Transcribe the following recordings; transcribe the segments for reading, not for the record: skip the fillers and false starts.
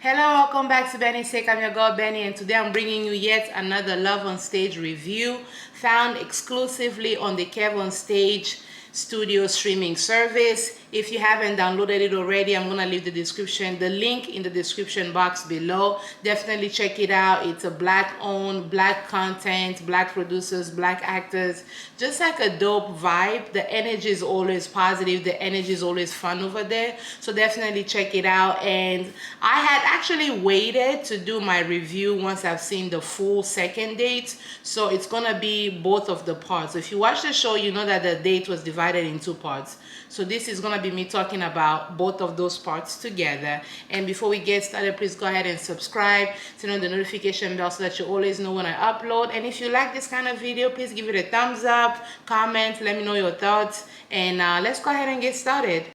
Hello, welcome back to Benny's Take. I'm your girl Benny, and today I'm bringing you yet another Love on Stage review found exclusively on the Kev on Stage studio streaming service. If you haven't downloaded it already, I'm gonna leave the link in the description box below. Definitely check it out. It's a black owned, black content, black producers, black actors, just like a dope vibe. The energy is always positive, the energy is always fun over there, so definitely check it out. And I had actually waited to do my review once I've seen the full second date, so it's gonna be both of the parts. So if you watch the show, you know that the date was divided in two parts, so this is gonna be me talking about both of those parts together. And before we get started, please go ahead and subscribe, turn on the notification bell so that you always know when I upload. And if you like this kind of video, please give it a thumbs up, comment, let me know your thoughts, and let's go ahead and get started.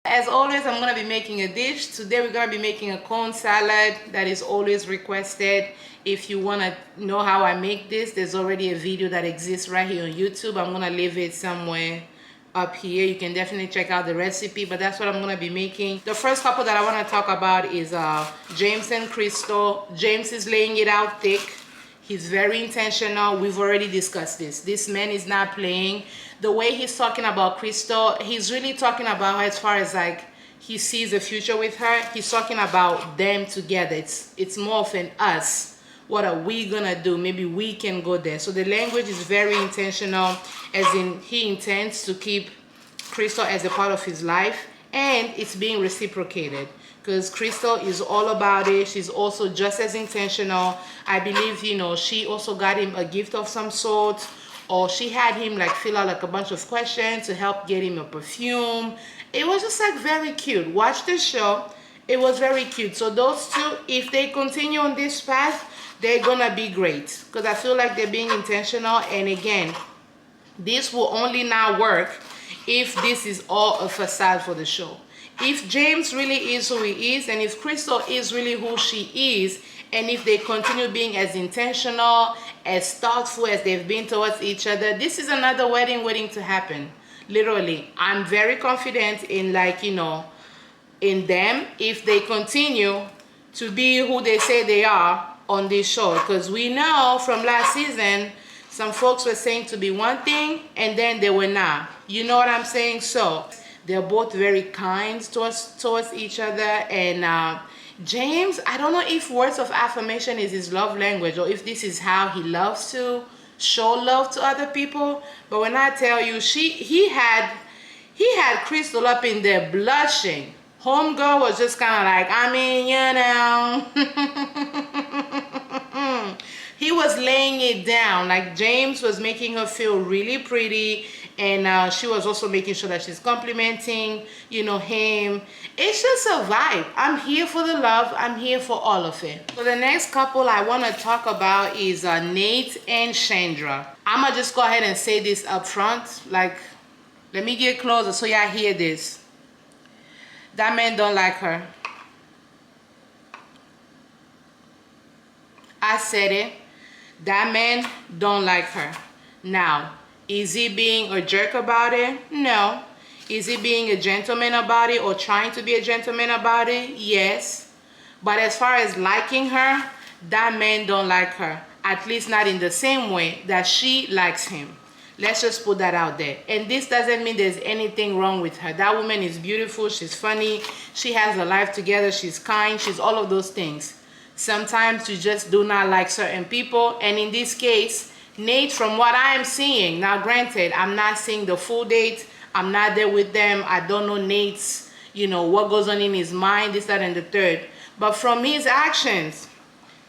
As always, I'm going to be making a dish. Today we're going to be making a corn salad that is always requested. If you want to know how I make this, there's already a video that exists right here on YouTube. I'm going to leave it somewhere up here. You can definitely check out the recipe, but that's what I'm going to be making. The first couple that I want to talk about is James and Crystal. James is laying it out thick. He's very intentional. We've already discussed this. This man is not playing. The way he's talking about Crystal, he's really talking about her as far as like he sees a future with her. He's talking about them together. It's more of an us. What are we gonna do? Maybe we can go there. So the language is very intentional, as in he intends to keep Crystal as a part of his life, and it's being reciprocated, because Crystal is all about it. She's also just as intentional. I believe, you know, she also got him a gift of some sort, or she had him like fill out like a bunch of questions to help get him a perfume. It was just like very cute. Watch the show. It was very cute. So those two, if they continue on this path, they're gonna be great, because I feel like they're being intentional. And again, this will only now work if this is all a facade for the show. If James really is who he is, and if Crystal is really who she is, and if they continue being as intentional, as thoughtful as they've been towards each other, this is another wedding waiting to happen. Literally, I'm very confident in, like, you know, in them, if they continue to be who they say they are on this show. Because we know from last season, some folks were saying to be one thing and then they were not. You know what I'm saying? So they're both very kind towards each other. And James, I don't know if words of affirmation is his love language, or if this is how he loves to show love to other people. But when I tell you, he had Crystal up in there blushing. Homegirl was just kind of like, I mean, you know. He was laying it down. Like, James was making her feel really pretty, and she was also making sure that she's complimenting, you know, him. It's just a vibe. I'm here for the love. I'm here for all of it. So the next couple I want to talk about is Nate and Shandra. I'm gonna just go ahead and say this up front. Like, let me get closer so y'all hear this. That man don't like her. I said it. That man don't like her. Now, is he being a jerk about it? No. Is he being a gentleman about it, or trying to be a gentleman about it? Yes. But as far as liking her, that man don't like her. At least not in the same way that she likes him. Let's just put that out there. And this doesn't mean there's anything wrong with her. That woman is beautiful. She's funny. She has a life together. She's kind. She's all of those things. Sometimes you just do not like certain people. And in this case, Nate, from what I am seeing, now granted, I'm not seeing the full date. I'm not there with them. I don't know Nate's, you know, what goes on in his mind, this, that, and the third. But from his actions,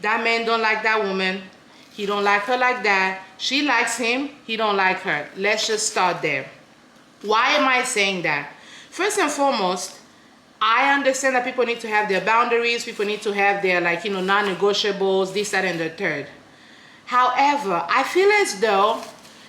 that man don't like that woman. He don't like her like that. She likes him. He don't like her. Let's just start there. Why am I saying that? First and foremost, I understand that people need to have their boundaries. People need to have their, like, you know, non-negotiables, this, that, and the third. However, I feel as though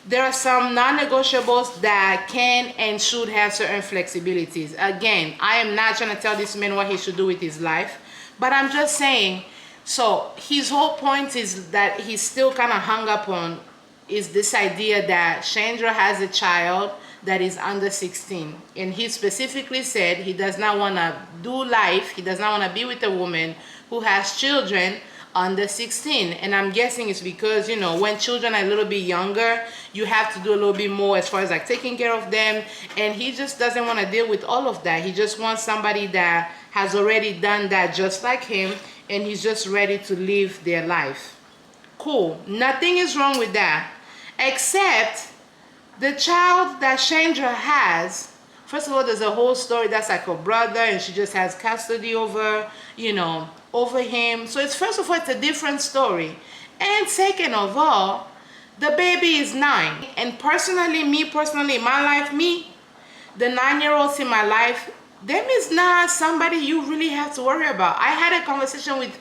there are some non-negotiables that can and should have certain flexibilities. Again, I am not trying to tell this man what he should do with his life, but I'm just saying, so his whole point is that he's still kind of hung up on is this idea that Shandra has a child, that is under 16. And he specifically said he does not want to do life, he does not want to be with a woman who has children under 16. And I'm guessing it's because, you know, when children are a little bit younger, you have to do a little bit more as far as like taking care of them, and he just doesn't want to deal with all of that. He just wants somebody that has already done that just like him, and he's just ready to live their life. Cool, nothing is wrong with that, except the child that Shandra has. First of all, there's a whole story that's like her brother, and she just has custody over, you know, over him. So it's, first of all, it's a different story. And second of all, the baby is 9. And personally, in my life, the 9-year-olds in my life, them is not somebody you really have to worry about. I had a conversation with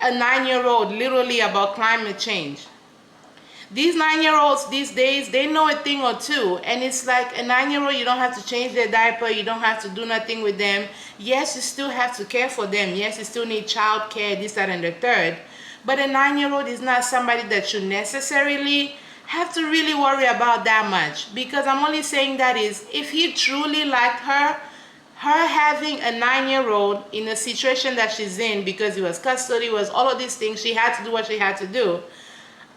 a 9-year-old literally about climate change. These 9-year-olds these days, they know a thing or two. And it's like a 9-year-old, you don't have to change their diaper. You don't have to do nothing with them. Yes, you still have to care for them. Yes, you still need child care, this, that, and the third. But a 9-year-old is not somebody that you necessarily have to really worry about that much. Because I'm only saying that is, if he truly liked her having a 9-year-old in a situation that she's in, because it was custody, was all of these things, she had to do what she had to do.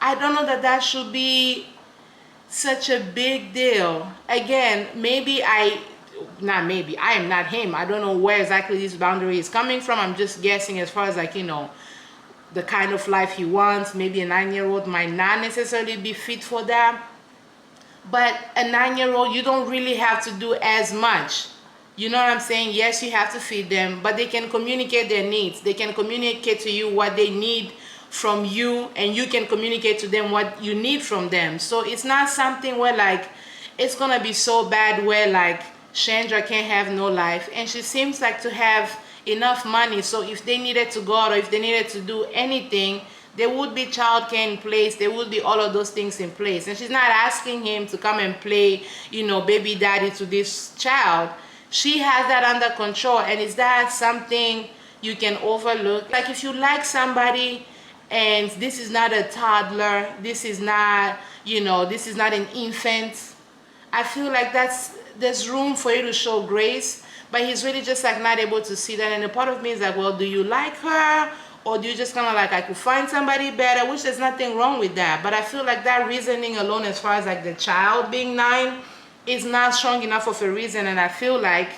I don't know that that should be such a big deal. Again, I am not him. I don't know where exactly this boundary is coming from. I'm just guessing as far as like, you know, the kind of life he wants. Maybe a 9-year-old might not necessarily be fit for that. But a 9-year-old, you don't really have to do as much. You know what I'm saying? Yes, you have to feed them, but they can communicate their needs. They can communicate to you what they need from you, and you can communicate to them what you need from them. So it's not something where like it's gonna be so bad where like Shandra can't have no life, and she seems like to have enough money, so if they needed to go out or if they needed to do anything, there would be childcare in place, there would be all of those things in place. And she's not asking him to come and play, you know, baby daddy to this child. She has that under control. And is that something you can overlook? Like if you like somebody and this is not a toddler, this is not, you know, this is not an infant, I feel like there's room for you to show grace. But he's really just like not able to see that. And a part of me is like, well, do you like her? Or do you just kind of like, I could find somebody better? Which there's nothing wrong with that. But I feel like that reasoning alone as far as like the child being 9 is not strong enough of a reason. And I feel like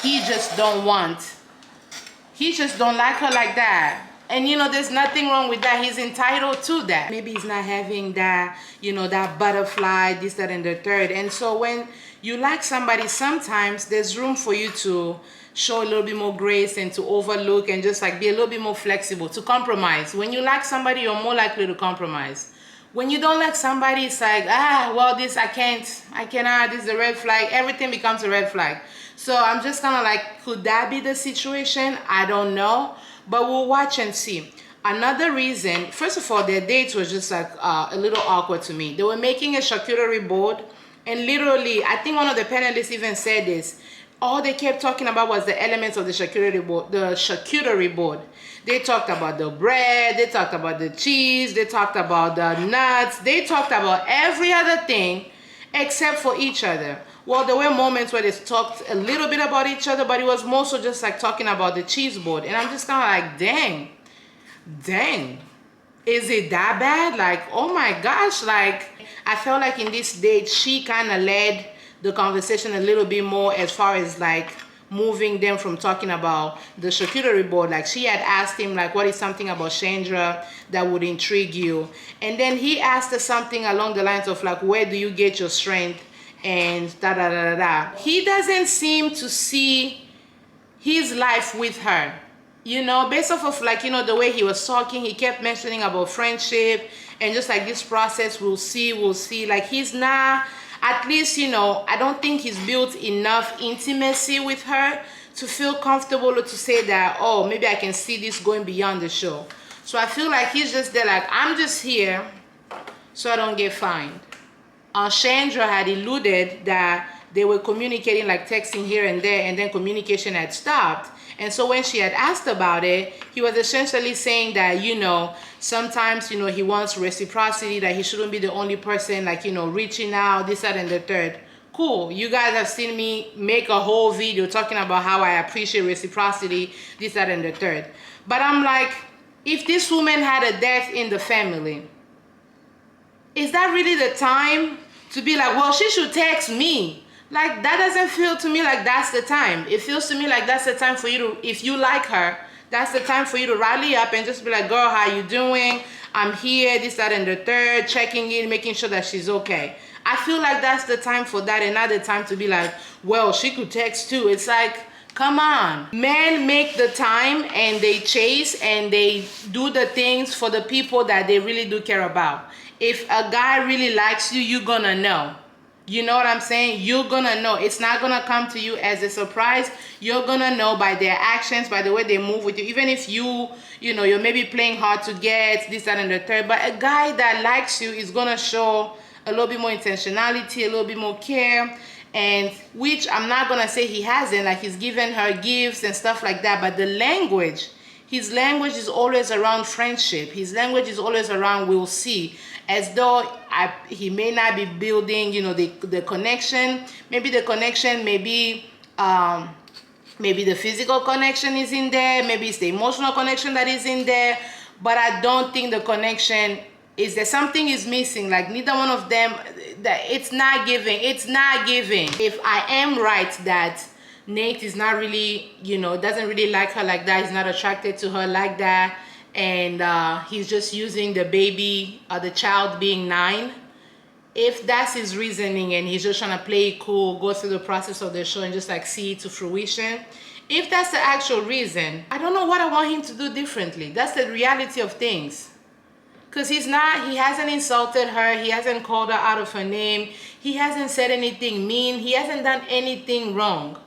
he just don't like her like that. And you know, there's nothing wrong with that. He's entitled to that. Maybe he's not having that, you know, that butterfly, this, that, and the third. And so when you like somebody, sometimes there's room for you to show a little bit more grace and to overlook and just like be a little bit more flexible, to compromise. When you like somebody, you're more likely to compromise. When you don't like somebody, it's like, well, this I cannot, this is a red flag. Everything becomes a red flag. So I'm just kind of like, could that be the situation? I don't know. But we'll watch and see. Another reason, first of all, their dates was just like a little awkward to me. They were making a charcuterie board, and literally, I think one of the panelists even said this. All they kept talking about was the elements of the charcuterie board. They talked about the bread, they talked about the cheese, they talked about the nuts, they talked about every other thing except for each other. Well, there were moments where they talked a little bit about each other, but it was more so just like talking about the cheese board. And I'm just kind of like, dang, is it that bad? Like, oh my gosh, like, I felt like in this date, she kind of led the conversation a little bit more as far as like moving them from talking about the charcuterie board. Like she had asked him like, what is something about Shandra that would intrigue you? And then he asked her something along the lines of like, where do you get your strength? And da-da-da-da-da. He doesn't seem to see his life with her. You know, based off of like, you know, the way he was talking, he kept mentioning about friendship and just like this process, we'll see. Like he's not, at least, you know, I don't think he's built enough intimacy with her to feel comfortable to say that, oh, maybe I can see this going beyond the show. So I feel like he's just there like, I'm just here so I don't get fined. Shandra had alluded that they were communicating, like texting here and there, and then communication had stopped. And so when she had asked about it, he was essentially saying that, you know, sometimes, you know, he wants reciprocity, that he shouldn't be the only person, like, you know, reaching out, this, that, and the third. Cool. You guys have seen me make a whole video talking about how I appreciate reciprocity, this, that, and the third. But I'm like, if this woman had a death in the family, is that really the time to be like, well, she should text me? Like, that doesn't feel to me like that's the time. It feels to me like that's the time for you to, if you like her, that's the time for you to rally up and just be like, girl, how you doing? I'm here, this, that, and the third, checking in, making sure that she's okay. I feel like that's the time for that, and not the time to be like, well, she could text too. It's like, come on. Men make the time and they chase and they do the things for the people that they really do care about. If a guy really likes you, you're gonna know. You know what I'm saying? You're gonna know. It's not gonna come to you as a surprise. You're gonna know by their actions, by the way they move with you. Even if you know, you're maybe playing hard to get, this, that, and the third. But a guy that likes you is gonna show a little bit more intentionality, a little bit more care. And which I'm not gonna say he hasn't, like he's given her gifts and stuff like that. But the language, his language is always around friendship. His language is always around we'll see. As though he may not be building, you know, the connection. Maybe the connection, maybe the physical connection is in there. Maybe it's the emotional connection that is in there. But I don't think the connection is there. Something is missing. Like neither one of them, that it's not giving. It's not giving. If I am right that Nate is not really, you know, doesn't really like her like that. He's not attracted to her like that. And he's just using the baby, the child being 9. If that's his reasoning and he's just trying to play it cool, go through the process of the show and just like see it to fruition, if that's the actual reason, I don't know what I want him to do differently. That's the reality of things. Because he hasn't insulted her, he hasn't called her out of her name, he hasn't said anything mean, he hasn't done anything wrong,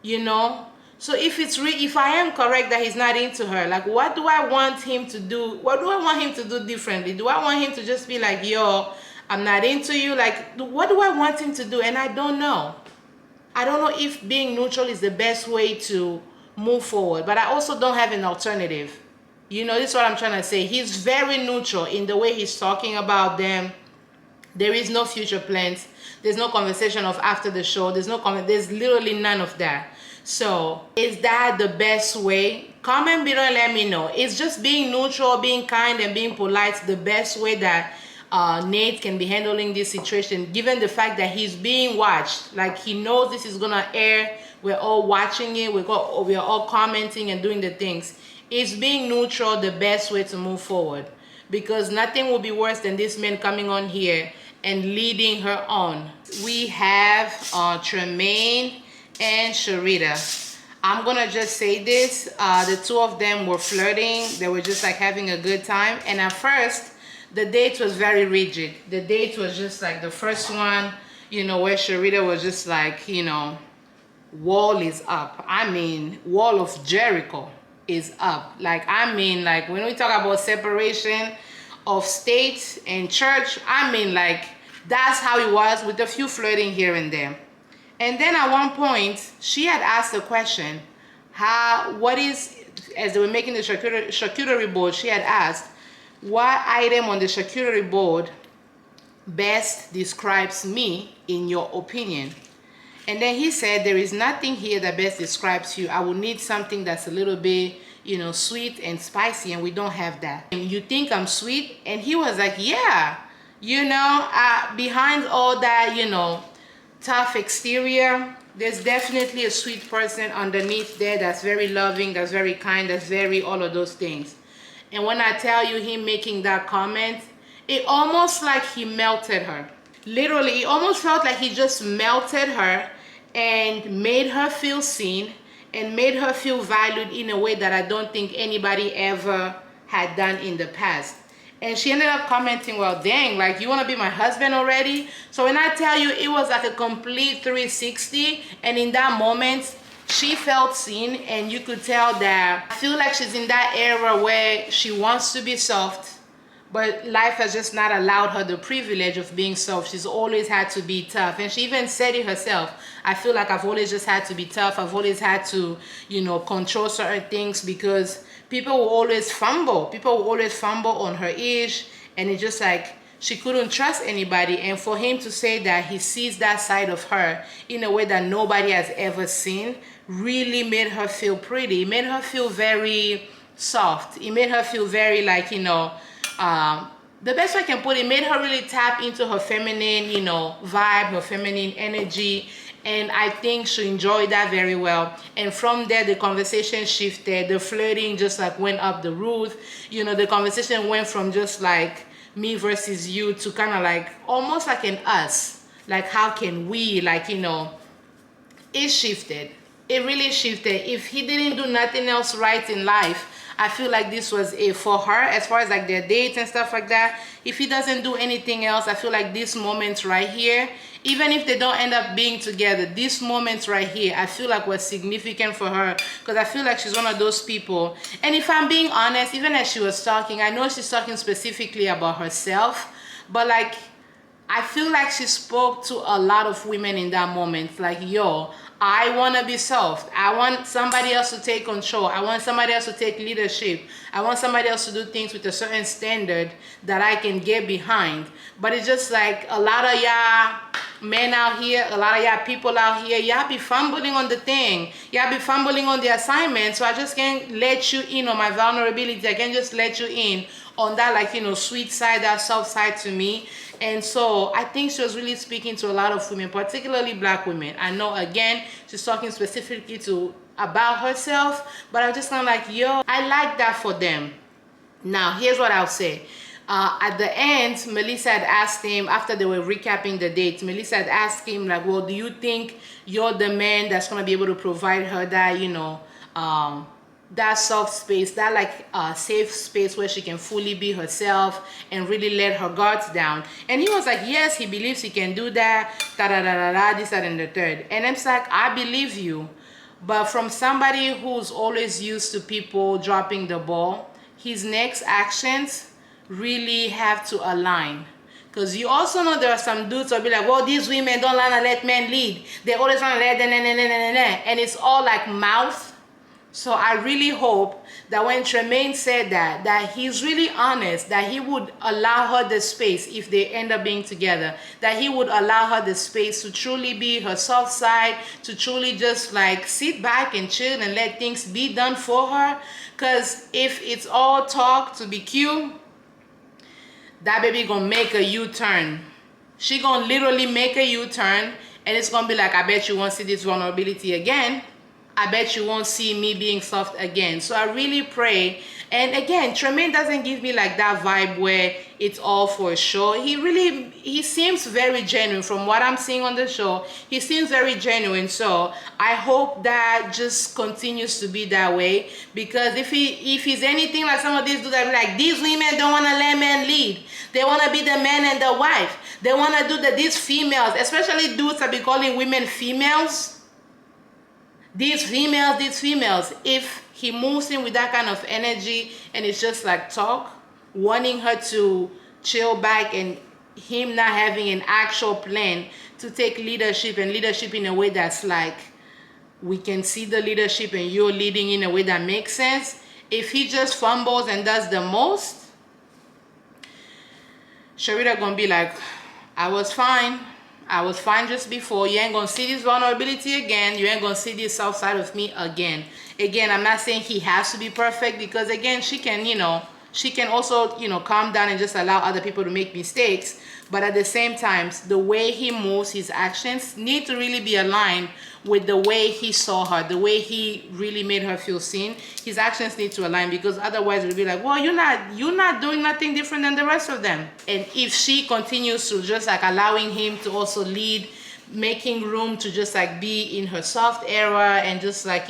you know? So if I am correct that he's not into her, like what do I want him to do? What do I want him to do differently? Do I want him to just be like, yo, I'm not into you? Like, what do I want him to do? And I don't know. I don't know if being neutral is the best way to move forward, but I also don't have an alternative. You know, this is what I'm trying to say. He's very neutral in the way he's talking about them. There is no future plans. There's no conversation of after the show. There's literally none of that. So is that the best way? Comment below and let me know. Is just being neutral, being kind, and being polite the best way that Nate can be handling this situation, given the fact that he's being watched? Like he knows this is gonna air. We're all watching it. We're all commenting and doing the things. Is being neutral the best way to move forward? Because nothing will be worse than this man coming on here and leading her on. We have Tremaine and Sharita. I'm gonna just say this, the two of them were flirting. They were just like having a good time. And at first, the date was very rigid. The date was just like the first one, you know, where Sharita was just like, you know, wall is up. I mean, wall of Jericho is up. Like, I mean, like when we talk about separation of state and church, I mean, like that's how it was, with a few flirting here and there. And then at one point, she had asked the question, as they were making the charcuterie board, she had asked, what item on the charcuterie board best describes me in your opinion? And then he said, there is nothing here that best describes you. I will need something that's a little bit, you know, sweet and spicy, and we don't have that. And you think I'm sweet? And he was like, yeah, you know, behind all that, you know, tough exterior, there's definitely a sweet person underneath there that's very loving, that's very kind, that's very all of those things. And when I tell you him making that comment, it almost like he melted her. Literally, it almost felt like he just melted her and made her feel seen and made her feel valued in a way that I don't think anybody ever had done in the past. And she ended up commenting, well, dang, like, you want to be my husband already? So when I tell you, it was like a complete 360. And in that moment, she felt seen. And you could tell that I feel like she's in that era where she wants to be soft, but life has just not allowed her the privilege of being soft. She's always had to be tough. And she even said it herself. I feel like I've always just had to be tough. I've always had to, you know, control certain things because people will always fumble. People will always fumble on her ish. And it's just like, she couldn't trust anybody, and for him to say that he sees that side of her in a way that nobody has ever seen really made her feel pretty. It made her feel very soft. It made her feel very like, the best way I can put it, made her really tap into her feminine, vibe, her feminine energy. And I think she enjoyed that very well. And from there, the conversation shifted. The flirting just like went up the roof. The conversation went from just like me versus you to kind of like almost like an us. Like, how can we, like, it shifted. It really shifted. If he didn't do nothing else right in life, I feel like this was it for her as far as like their dates and stuff like that. If he doesn't do anything else, I feel like this moment right here, even if they don't end up being together, this moment right here, I feel like was significant for her, because I feel like she's one of those people. And if I'm being honest, even as she was talking, I know she's talking specifically about herself, but like, I feel like she spoke to a lot of women in that moment. Like, yo, I want to be soft. I want somebody else to take control. I want somebody else to take leadership. I want somebody else to do things with a certain standard that I can get behind. But it's just like a lot of y'all men out here, a lot of y'all people out here, y'all be fumbling on the thing. Y'all be fumbling on the assignment. So I just can't let you in on my vulnerability. I can't just let you in on that, like, sweet side, that soft side to me. And so I think she was really speaking to a lot of women, particularly Black women. I know, again, she's talking specifically about herself, but I'm just kind of like, yo, I like that for them. Now, here's what I'll say. At the end, Melissa had asked him, after they were recapping the date, Melissa had asked him, like, well, do you think you're the man that's going to be able to provide her that, that soft space, that like safe space where she can fully be herself and really let her guards down? And he was like, yes, he believes he can do that, this, that, and the third. And I'm like, I believe you. But from somebody who's always used to people dropping the ball, his next actions really have to align. Because you also know there are some dudes who'll be like, well, these women don't want to let men lead. They always want to let them, and it's all like mouth. So I really hope that when Tremaine said that he's really honest, that he would allow her the space if they end up being together, that he would allow her the space to truly be her soft side, to truly just like sit back and chill and let things be done for her. Because if it's all talk to be cute, that baby gonna make a U-turn. She gonna literally make a U-turn, and it's gonna be like, I bet you won't see this vulnerability again. I bet you won't see me being soft again. So I really pray. And again, Tremaine doesn't give me like that vibe where it's all for show. He seems very genuine from what I'm seeing on the show. He seems very genuine. So I hope that just continues to be that way, because if he's anything like some of these dudes that be like, these women don't want to let men lead. They want to be the man and the wife. They want to do these females, especially dudes that be calling women females. These females, if he moves in with that kind of energy and it's just like talk, wanting her to chill back and him not having an actual plan to take leadership, and leadership in a way that's like, we can see the leadership and you're leading in a way that makes sense. If he just fumbles and does the most, Sharita gonna be like, I was fine just before. You ain't gonna see this vulnerability again. You ain't gonna see this soft side of me again. Again, I'm not saying he has to be perfect, because again, she can also, calm down and just allow other people to make mistakes. But at the same time, the way he moves, his actions need to really be aligned with the way he saw her, the way he really made her feel seen. His actions need to align, because otherwise it'll be like, well, you're not doing nothing different than the rest of them. And if she continues to just like allowing him to also lead, making room to just like be in her soft era and just like,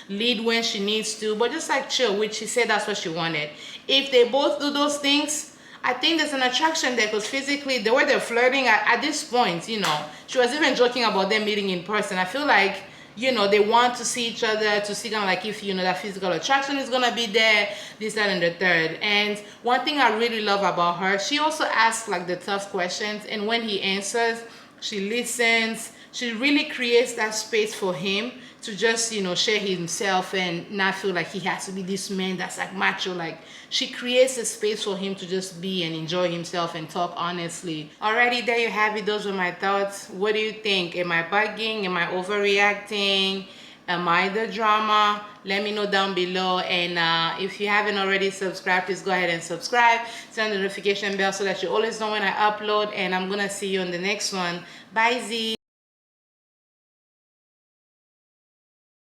lead when she needs to, but just like chill, which she said that's what she wanted. If they both do those things, I think there's an attraction there, because physically, the way they're flirting at this point, she was even joking about them meeting in person. I feel like, they want to see each other, to see kind of like if, that physical attraction is going to be there, this, that, and the third. And one thing I really love about her, she also asks like the tough questions. And when he answers, she listens. She really creates that space for him to just, you know, share himself and not feel like he has to be this man that's like macho. Like, she creates a space for him to just be and enjoy himself and talk honestly. Alrighty, there you have it. Those were my thoughts. What do you think? Am I bugging? Am I overreacting? Am I the drama? Let me know down below. And if you haven't already subscribed, please go ahead and subscribe. Turn the notification bell so that you always know when I upload. And I'm gonna see you on the next one. Bye, Z.